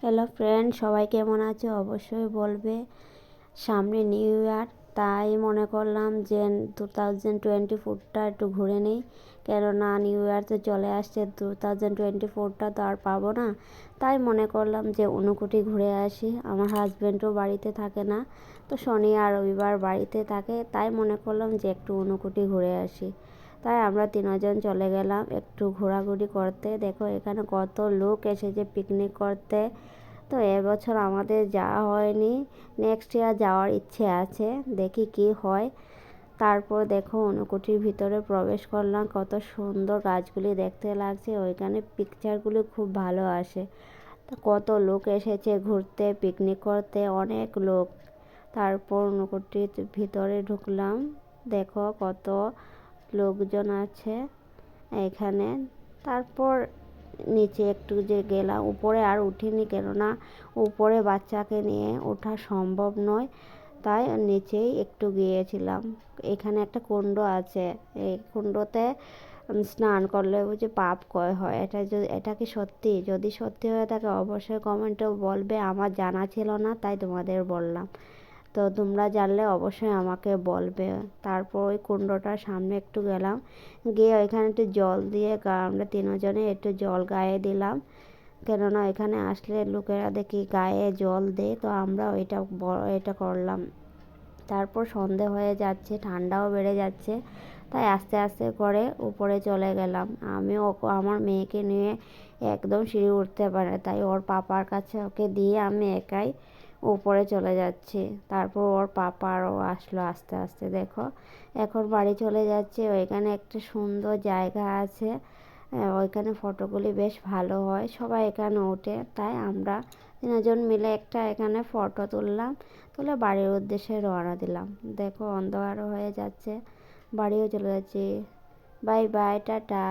Hello friend, সবাই কেমন আছো অবশ্যই বলবে। সামনে নিউ ইয়ার, তাই মনে করলাম যে 2024টা একটু ঘুরে নিই। কেননা নিউ ইয়ার তো চলে আসছে, 2024টা তো আর পাবো না। তাই মনে করলাম যে ঊনকোটি ঘুরে আসি। আমার হাজব্যান্ডও বাড়িতে থাকে না, তো শনি আর রবিবার বাড়িতে থাকে, তাই মনে করলাম যে একটু ঊনকোটি ঘুরে আসি। তাই আমরা তিনজন চলে গেলাম একটু ঘোরাঘুরি করতে। দেখো এখানে কত লোক এসেছে পিকনিক করতে। তো এবছর আমাদের যাওয়া হয়নি, নেক্সট ইয়ার যাওয়ার ইচ্ছে আছে, দেখি কি হয়। তারপর দেখো ঊনকোটির ভিতরে প্রবেশ করলাম, কত সুন্দর গাছগুলি দেখতে লাগছে, ওইখানে পিকচারগুলি খুব ভালো আসে। তো কত লোক এসেছে ঘুরতে, পিকনিক করতে, অনেক লোক। তারপর ঊনকোটির ভিতরে ঢুকলাম, দেখো কত লোকজন আছে এখানে। তারপর নিচে একটু যে গেলাম, উপরে আর উঠিনি, কেননা উপরে বাচ্চাকে নিয়ে ওঠা সম্ভব নয়, তাই নিচেই একটু গিয়েছিলাম। এখানে একটা কুণ্ড আছে, এই কুণ্ডতে স্নান করলে বুঝি পাপ ক্ষয় হয়। এটা কি সত্যি? যদি সত্যি হয়ে থাকে অবশ্যই কমেন্টে বলবে, আমার জানা ছিল না তাই তোমাদের বললাম। তো তোমরা জানলে অবশ্যই আমাকে বলবে। তারপর ওই কুণ্ডটার সামনে একটু গেলাম, গিয়ে ওইখানে একটু জল দিয়ে আমরা তিনজনে একটু জল গায়ে দিলাম, কেননা এখানে আসলে লোকেরা দেখি গায়ে জল দেয়, তো আমরা এটা করলাম। তারপর সন্ধে হয়ে যাচ্ছে, ঠান্ডাও বেড়ে যাচ্ছে, তাই আস্তে আস্তে করে উপরে চলে গেলাম। আমার মেয়েকে নিয়ে একদম সিঁড়ি উঠতে পারে, তাই ওর পাপার কাছে ওকে দিয়ে আমি একাই উপরে চলে যাচ্ছি। তারপর ওর পাপা আরও আসলো আস্তে আস্তে। দেখো এখন বাড়ি চলে যাচ্ছে। ওইখানে একটা সুন্দর জায়গা আছে, ওইখানে ফটোগুলি বেশ ভালো হয়, সবাই এখানে ওঠে, তাই আমরা তিনজন মিলে একটা এখানে ফটো তুললাম, তুলে বাড়ির উদ্দেশ্যে রওনা দিলাম। দেখো অন্ধকারও হয়ে যাচ্ছে, বাড়িও চলে যাচ্ছি। Bye bye, tata.